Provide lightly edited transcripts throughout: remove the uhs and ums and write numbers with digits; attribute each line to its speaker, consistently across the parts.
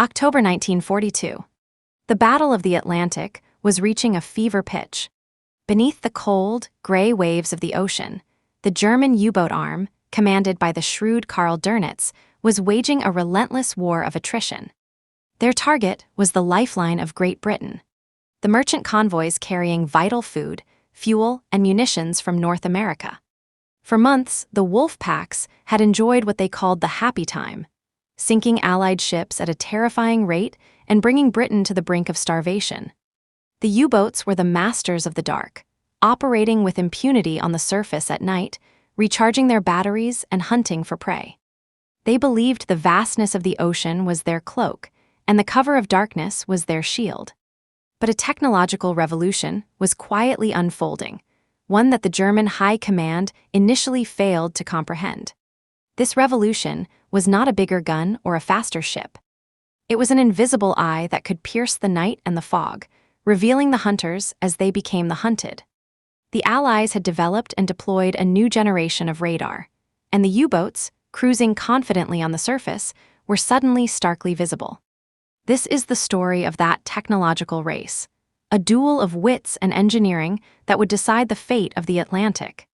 Speaker 1: October 1942. The Battle of the Atlantic was reaching a fever pitch. Beneath the cold, gray waves of the ocean, the German U-boat arm, commanded by the shrewd Karl Dönitz, was waging a relentless war of attrition. Their target was the lifeline of Great Britain. The merchant convoys carrying vital food, fuel, and munitions from North America. For months, the wolf packs had enjoyed what they called the happy time, sinking Allied ships at a terrifying rate and bringing Britain to the brink of starvation. The U-boats were the masters of the dark, operating with impunity on the surface at night, recharging their batteries and hunting for prey. They believed the vastness of the ocean was their cloak, and the cover of darkness was their shield. But a technological revolution was quietly unfolding, one that the German High Command initially failed to comprehend. This revolution was not a bigger gun or a faster ship. It was an invisible eye that could pierce the night and the fog, revealing the hunters as they became the hunted. The Allies had developed and deployed a new generation of radar, and the U-boats, cruising confidently on the surface, were suddenly starkly visible. This is the story of that technological race, a duel of wits and engineering that would decide the fate of the Atlantic.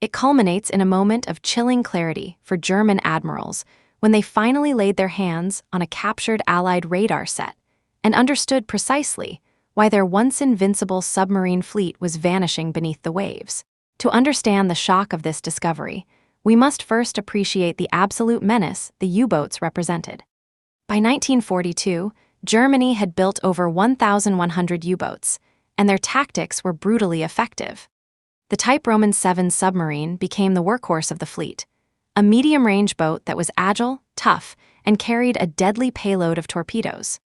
Speaker 1: It culminates in a moment of chilling clarity for German admirals when they finally laid their hands on a captured Allied radar set and understood precisely why their once invincible submarine fleet was vanishing beneath the waves. To understand the shock of this discovery, we must first appreciate the absolute menace the U-boats represented. By 1942, Germany had built over 1,100 U-boats, and their tactics were brutally effective. The Type Roman 7 submarine became the workhorse of the fleet, a medium-range boat that was agile, tough, and carried a deadly payload of torpedoes.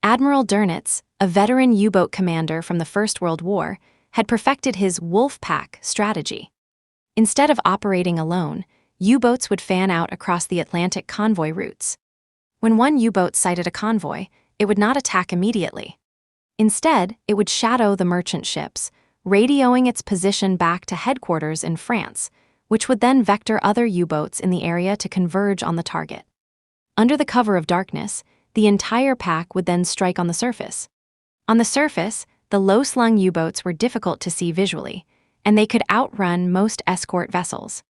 Speaker 1: Admiral Dönitz, a veteran U-boat commander from the First World War, had perfected his wolf pack strategy. Instead of operating alone, U-boats would fan out across the Atlantic convoy routes. When one U-boat sighted a convoy, it would not attack immediately. Instead, it would shadow the merchant ships, radioing its position back to headquarters in France, which would then vector other U-boats in the area to converge on the target. Under the cover of darkness, the entire pack would then strike on the surface. On the surface, the low-slung U-boats were difficult to see visually, and they could outrun most escort vessels.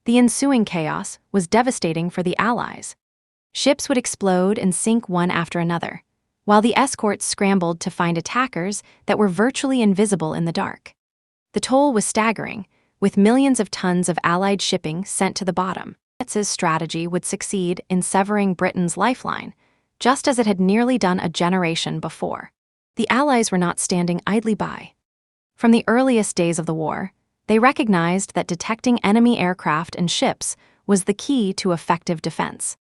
Speaker 1: The ensuing chaos was devastating for the Allies. Ships would explode and sink one after another, while the escorts scrambled to find attackers that were virtually invisible in the dark. The toll was staggering, with millions of tons of Allied shipping sent to the bottom. Witz's strategy would succeed in severing Britain's lifeline, just as it had nearly done a generation before. The Allies were not standing idly by. From the earliest days of the war, they recognized that detecting enemy aircraft and ships was the key to effective defense.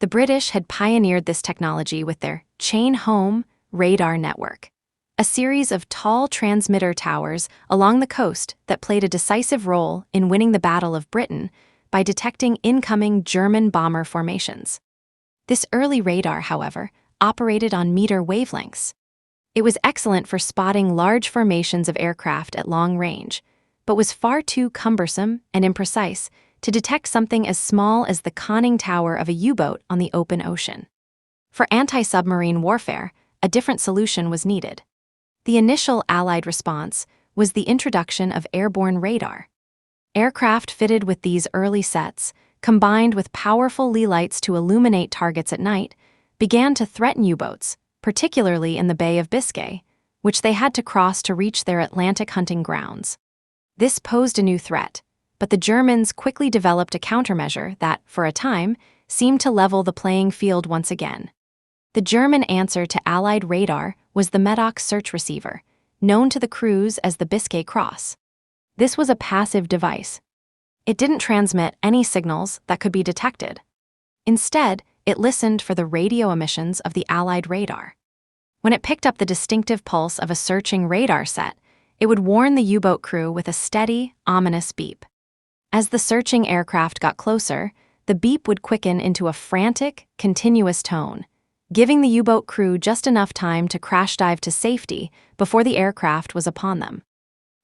Speaker 1: The British had pioneered this technology with their chain-home radar network, a series of tall transmitter towers along the coast that played a decisive role in winning the Battle of Britain by detecting incoming German bomber formations. This early radar, however, operated on meter wavelengths. It was excellent for spotting large formations of aircraft at long range, but was far too cumbersome and imprecise to detect something as small as the conning tower of a U-boat on the open ocean. For anti-submarine warfare, a different solution was needed. The initial Allied response was the introduction of airborne radar. Aircraft fitted with these early sets, combined with powerful lee lights to illuminate targets at night, began to threaten U-boats, particularly in the Bay of Biscay, which they had to cross to reach their Atlantic hunting grounds. This posed a new threat, but the Germans quickly developed a countermeasure that, for a time, seemed to level the playing field once again. The German answer to Allied radar was the Medoc search receiver, known to the crews as the Biscay Cross. This was a passive device. It didn't transmit any signals that could be detected. Instead, it listened for the radio emissions of the Allied radar. When it picked up the distinctive pulse of a searching radar set, it would warn the U-boat crew with a steady, ominous beep. As the searching aircraft got closer, the beep would quicken into a frantic, continuous tone, giving the U-boat crew just enough time to crash dive to safety before the aircraft was upon them.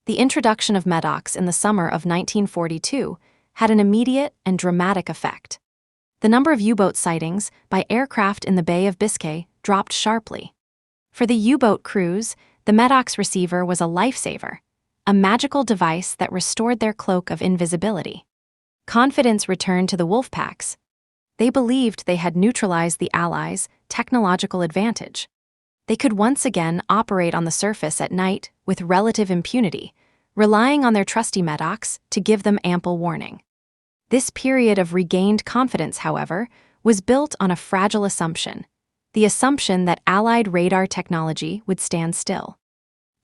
Speaker 1: The introduction of Medocs in the summer of 1942 had an immediate and dramatic effect. The number of U-boat sightings by aircraft in the Bay of Biscay dropped sharply. For the U-boat crews, the Medox receiver was a lifesaver, a magical device that restored their cloak of invisibility. Confidence returned to the wolf packs. They believed they had neutralized the Allies' technological advantage. They could once again operate on the surface at night with relative impunity, relying on their trusty Medox to give them ample warning. This period of regained confidence, however, was built on a fragile assumption, the assumption that Allied radar technology would stand still.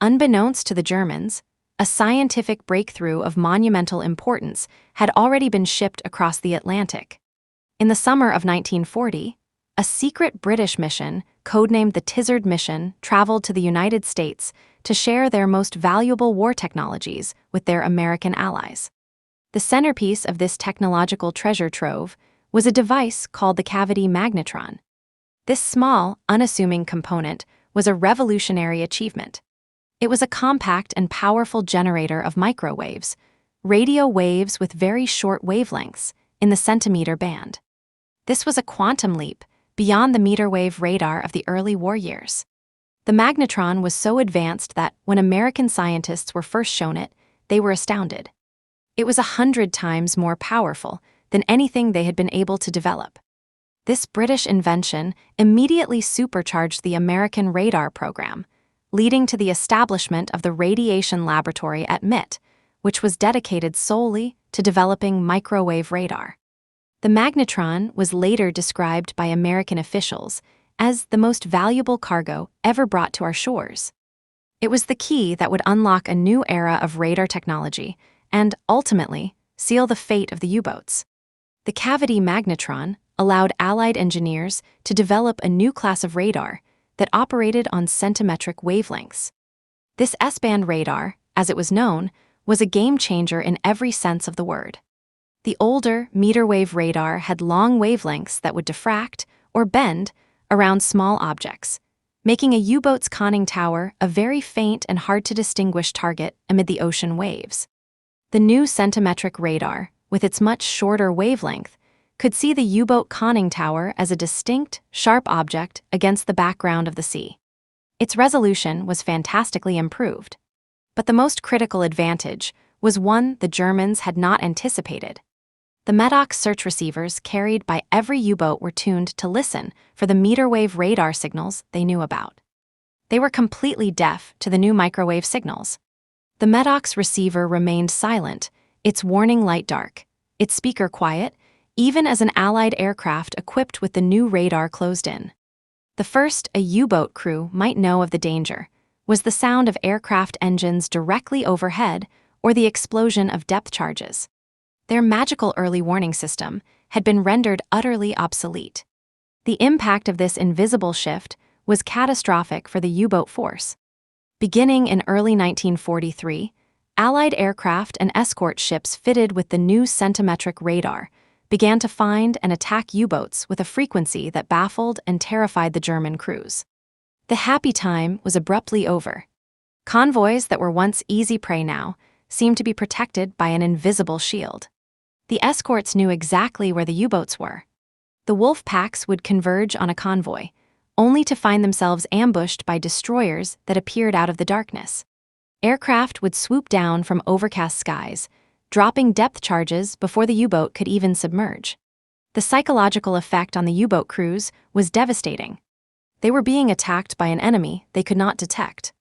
Speaker 1: Unbeknownst to the Germans, a scientific breakthrough of monumental importance had already been shipped across the Atlantic. In the summer of 1940, a secret British mission, codenamed the Tizard Mission, traveled to the United States to share their most valuable war technologies with their American allies. The centerpiece of this technological treasure trove was a device called the cavity magnetron. This small, unassuming component was a revolutionary achievement. It was a compact and powerful generator of microwaves, radio waves with very short wavelengths, in the centimeter band. This was a quantum leap beyond the meter-wave radar of the early war years. The magnetron was so advanced that when American scientists were first shown it, they were astounded. It was 100 times more powerful than anything they had been able to develop. This British invention immediately supercharged the American radar program, leading to the establishment of the Radiation Laboratory at MIT, which was dedicated solely to developing microwave radar. The magnetron was later described by American officials as the most valuable cargo ever brought to our shores. It was the key that would unlock a new era of radar technology and, ultimately, seal the fate of the U-boats. The cavity magnetron allowed Allied engineers to develop a new class of radar that operated on centimetric wavelengths. This S-band radar, as it was known, was a game-changer in every sense of the word. The older meter-wave radar had long wavelengths that would diffract or bend around small objects, making a U-boat's conning tower a very faint and hard-to-distinguish target amid the ocean waves. The new centimetric radar, with its much shorter wavelength, could see the U-boat conning tower as a distinct, sharp object against the background of the sea. Its resolution was fantastically improved. But the most critical advantage was one the Germans had not anticipated. The Medox search receivers carried by every U-boat were tuned to listen for the meter-wave radar signals they knew about. They were completely deaf to the new microwave signals. The Medox receiver remained silent, its warning light dark, its speaker quiet, even as an Allied aircraft equipped with the new radar closed in. The first a U-boat crew might know of the danger was the sound of aircraft engines directly overhead or the explosion of depth charges. Their magical early warning system had been rendered utterly obsolete. The impact of this invisible shift was catastrophic for the U-boat force. Beginning in early 1943, Allied aircraft and escort ships fitted with the new centimetric radar began to find and attack U-boats with a frequency that baffled and terrified the German crews. The happy time was abruptly over. Convoys that were once easy prey now seemed to be protected by an invisible shield. The escorts knew exactly where the U-boats were. The wolf packs would converge on a convoy, only to find themselves ambushed by destroyers that appeared out of the darkness. Aircraft would swoop down from overcast skies, dropping depth charges before the U-boat could even submerge. The psychological effect on the U-boat crews was devastating. They were being attacked by an enemy they could not detect.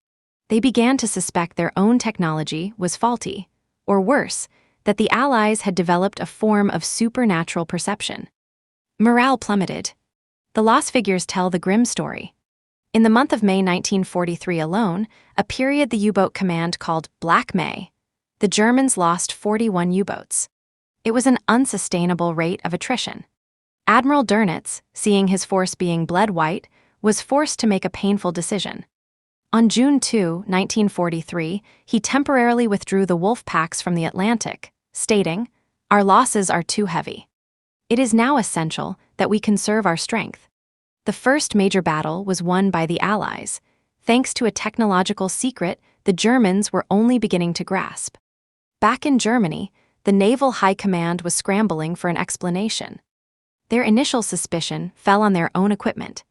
Speaker 1: They began to suspect their own technology was faulty, or worse, that the Allies had developed a form of supernatural perception. Morale plummeted. The loss figures tell the grim story. In the month of May 1943 alone, a period the U-boat command called Black May, the Germans lost 41 U-boats. It was an unsustainable rate of attrition. Admiral Dönitz, seeing his force being bled white, was forced to make a painful decision. On June 2, 1943, he temporarily withdrew the wolf packs from the Atlantic, stating, "Our losses are too heavy. It is now essential that we conserve our strength." The first major battle was won by the Allies, thanks to a technological secret the Germans were only beginning to grasp. Back in Germany, the Naval High Command was scrambling for an explanation. Their initial suspicion fell on their own equipment.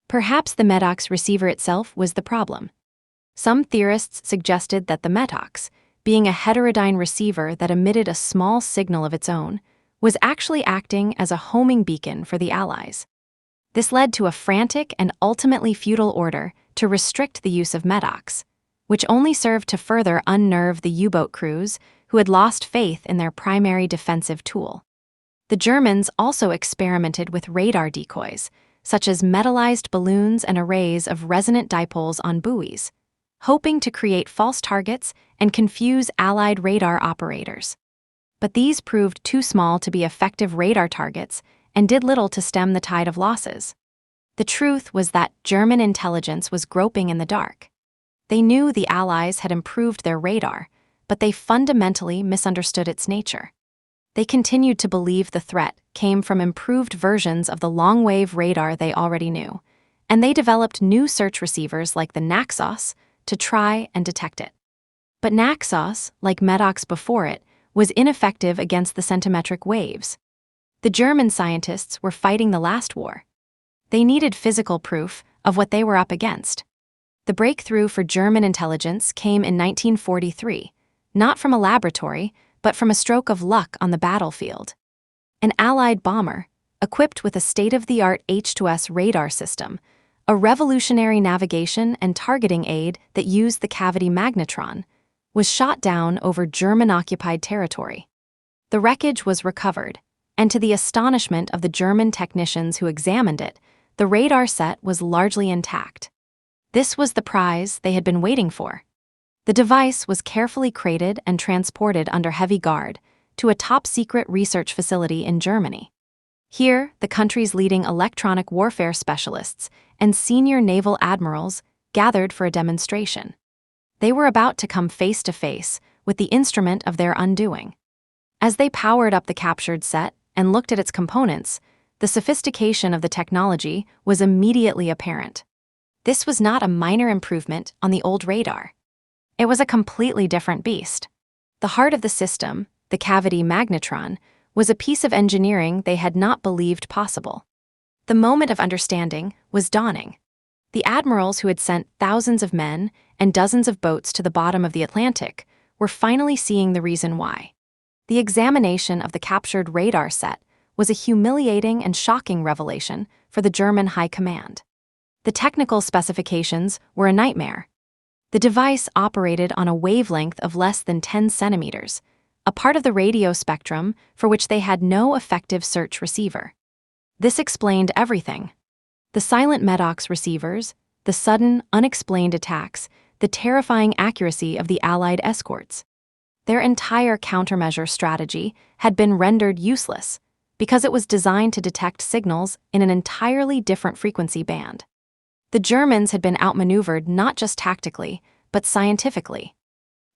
Speaker 1: Perhaps the Medox receiver itself was the problem. Some theorists suggested that the Medox, being a heterodyne receiver that emitted a small signal of its own, was actually acting as a homing beacon for the Allies. This led to a frantic and ultimately futile order to restrict the use of Medox, which only served to further unnerve the U-boat crews who had lost faith in their primary defensive tool. The Germans also experimented with radar decoys, such as metallized balloons and arrays of resonant dipoles on buoys, hoping to create false targets and confuse Allied radar operators. But these proved too small to be effective radar targets and did little to stem the tide of losses. The truth was that German intelligence was groping in the dark. They knew the Allies had improved their radar, but they fundamentally misunderstood its nature. They continued to believe the threat came from improved versions of the long-wave radar they already knew, and they developed new search receivers like the Naxos to try and detect it. But Naxos, like Medox before it, was ineffective against the centimetric waves. The German scientists were fighting the last war. They needed physical proof of what they were up against. The breakthrough for German intelligence came in 1943, not from a laboratory, but from a stroke of luck on the battlefield. An Allied bomber, equipped with a state-of-the-art H2S radar system, a revolutionary navigation and targeting aid that used the cavity magnetron, was shot down over German-occupied territory. The wreckage was recovered, and to the astonishment of the German technicians who examined it, the radar set was largely intact. This was the prize they had been waiting for. The device was carefully crated and transported under heavy guard to a top-secret research facility in Germany. Here, the country's leading electronic warfare specialists and senior naval admirals gathered for a demonstration. They were about to come face to face with the instrument of their undoing. As they powered up the captured set and looked at its components, the sophistication of the technology was immediately apparent. This was not a minor improvement on the old radar. It was a completely different beast. The heart of the system, the cavity magnetron, was a piece of engineering they had not believed possible. The moment of understanding was dawning. The admirals who had sent thousands of men and dozens of boats to the bottom of the Atlantic were finally seeing the reason why. The examination of the captured radar set was a humiliating and shocking revelation for the German High Command. The technical specifications were a nightmare. The device operated on a wavelength of less than 10 centimeters, a part of the radio spectrum for which they had no effective search receiver. This explained everything. The silent Medox receivers, the sudden, unexplained attacks, the terrifying accuracy of the Allied escorts. Their entire countermeasure strategy had been rendered useless because it was designed to detect signals in an entirely different frequency band. The Germans had been outmaneuvered not just tactically, but scientifically.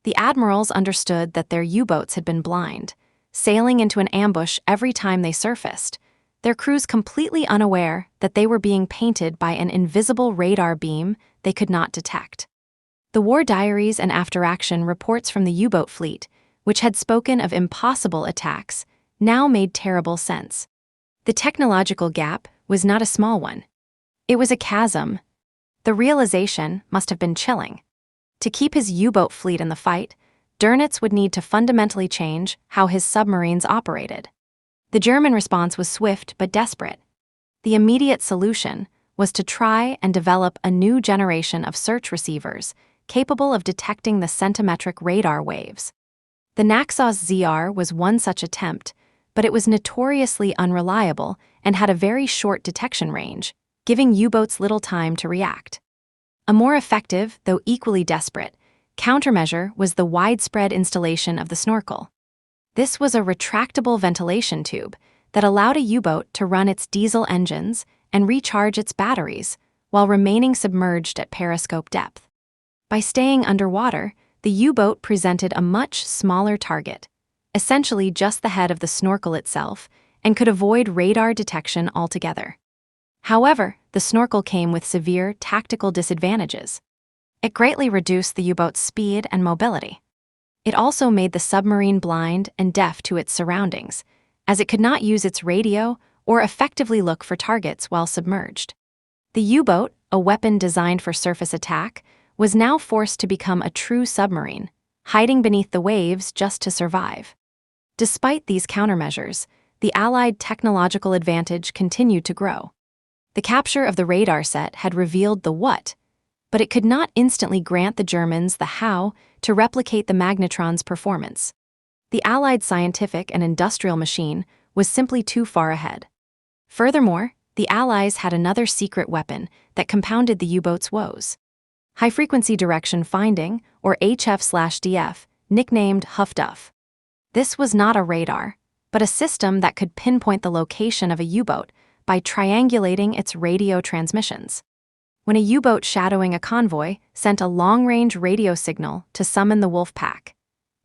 Speaker 1: The admirals understood that their U-boats had been blind, sailing into an ambush every time they surfaced, their crews completely unaware that they were being painted by an invisible radar beam they could not detect. The war diaries and after-action reports from the U-boat fleet, which had spoken of impossible attacks, now made terrible sense. The technological gap was not a small one. It was a chasm. The realization must have been chilling. To keep his U-boat fleet in the fight, Dönitz would need to fundamentally change how his submarines operated. The German response was swift but desperate. The immediate solution was to try and develop a new generation of search receivers capable of detecting the centimetric radar waves. The Naxos ZR was one such attempt, but it was notoriously unreliable and had a very short detection range, giving U-boats little time to react. A more effective, though equally desperate, countermeasure was the widespread installation of the snorkel. This was a retractable ventilation tube that allowed a U-boat to run its diesel engines and recharge its batteries while remaining submerged at periscope depth. By staying underwater, the U-boat presented a much smaller target, essentially just the head of the snorkel itself, and could avoid radar detection altogether. However, the snorkel came with severe tactical disadvantages. It greatly reduced the U-boat's speed and mobility. It also made the submarine blind and deaf to its surroundings, as it could not use its radio or effectively look for targets while submerged. The U-boat, a weapon designed for surface attack, was now forced to become a true submarine, hiding beneath the waves just to survive. Despite these countermeasures, the Allied technological advantage continued to grow. The capture of the radar set had revealed the what, but it could not instantly grant the Germans the how to replicate the magnetron's performance. The Allied scientific and industrial machine was simply too far ahead. Furthermore, the Allies had another secret weapon that compounded the U-boat's woes. High-frequency direction finding, or HF/DF, nicknamed HFDF. This was not a radar, but a system that could pinpoint the location of a U-boat by triangulating its radio transmissions. When a U-boat shadowing a convoy sent a long-range radio signal to summon the wolf pack,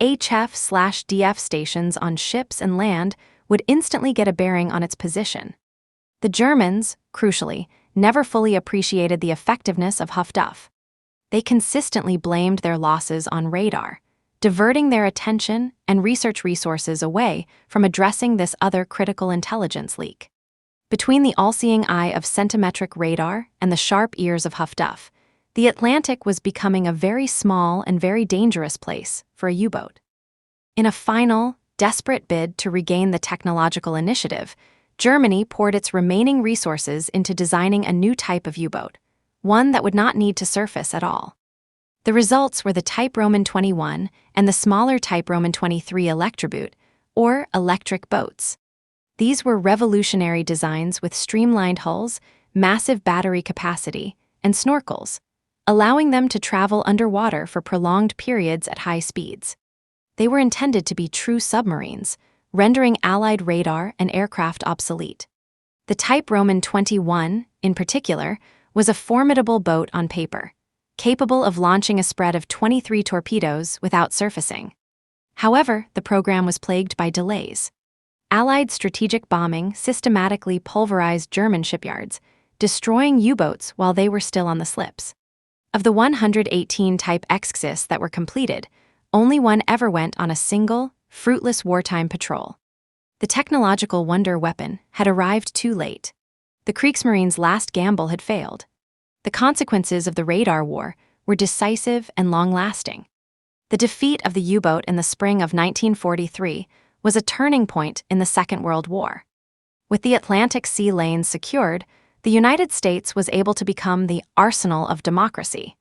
Speaker 1: HF/DF stations on ships and land would instantly get a bearing on its position. The Germans, crucially, never fully appreciated the effectiveness of HFDF. They consistently blamed their losses on radar, diverting their attention and research resources away from addressing this other critical intelligence leak. Between the all-seeing eye of centimetric radar and the sharp ears of HFDF, the Atlantic was becoming a very small and very dangerous place for a U-boat. In a final, desperate bid to regain the technological initiative, Germany poured its remaining resources into designing a new type of U-boat, one that would not need to surface at all. The results were the Type Roman 21 and the smaller Type Roman 23 Electroboot, or electric boats. These were revolutionary designs with streamlined hulls, massive battery capacity, and snorkels, allowing them to travel underwater for prolonged periods at high speeds. They were intended to be true submarines, rendering Allied radar and aircraft obsolete. The Type Roman 21, in particular, was a formidable boat on paper, capable of launching a spread of 23 torpedoes without surfacing. However, the program was plagued by delays. Allied strategic bombing systematically pulverized German shipyards, destroying U-boats while they were still on the slips. Of the 118 Type Exxis that were completed, only one ever went on a single, fruitless wartime patrol. The technological wonder weapon had arrived too late. The Kriegsmarine's last gamble had failed. The consequences of the radar war were decisive and long-lasting. The defeat of the U-boat in the spring of 1943 was a turning point in the Second World War. With the Atlantic sea lanes secured, the United States was able to become the arsenal of democracy,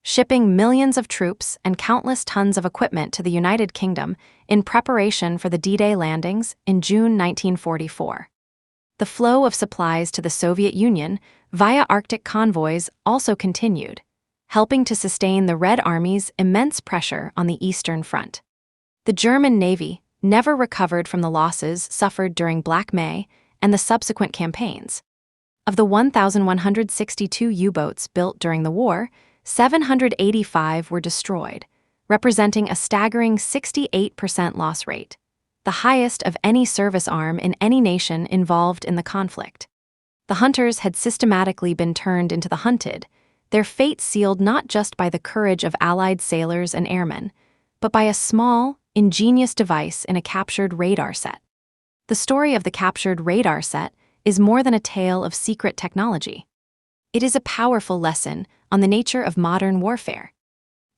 Speaker 1: shipping millions of troops and countless tons of equipment to the United Kingdom in preparation for the D-Day landings in June 1944. The flow of supplies to the Soviet Union via Arctic convoys also continued, helping to sustain the Red Army's immense pressure on the Eastern Front. The German Navy never recovered from the losses suffered during Black May and the subsequent campaigns. Of the 1,162 U-boats built during the war, 785 were destroyed, representing a staggering 68% loss rate, the highest of any service arm in any nation involved in the conflict. The hunters had systematically been turned into the hunted, their fate sealed not just by the courage of Allied sailors and airmen, but by a small, ingenious device in a captured radar set. The story of the captured radar set is more than a tale of secret technology. It is a powerful lesson on the nature of modern warfare.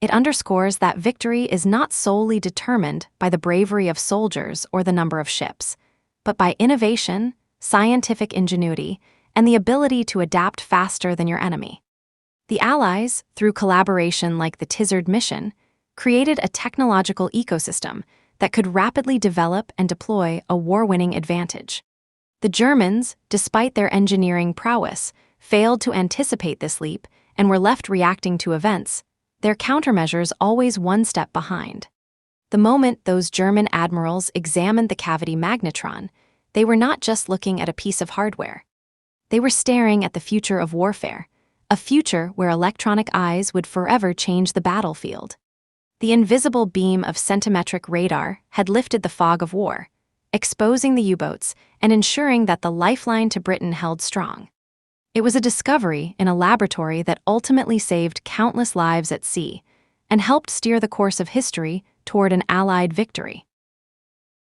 Speaker 1: It underscores that victory is not solely determined by the bravery of soldiers or the number of ships, but by innovation, scientific ingenuity, and the ability to adapt faster than your enemy. The Allies, through collaboration like the Tizard mission, created a technological ecosystem that could rapidly develop and deploy a war-winning advantage. The Germans, despite their engineering prowess, failed to anticipate this leap and were left reacting to events, their countermeasures always one step behind. The moment those German admirals examined the cavity magnetron, they were not just looking at a piece of hardware. They were staring at the future of warfare, a future where electronic eyes would forever change the battlefield. The invisible beam of centimetric radar had lifted the fog of war, exposing the U-boats and ensuring that the lifeline to Britain held strong. It was a discovery in a laboratory that ultimately saved countless lives at sea and helped steer the course of history toward an Allied victory.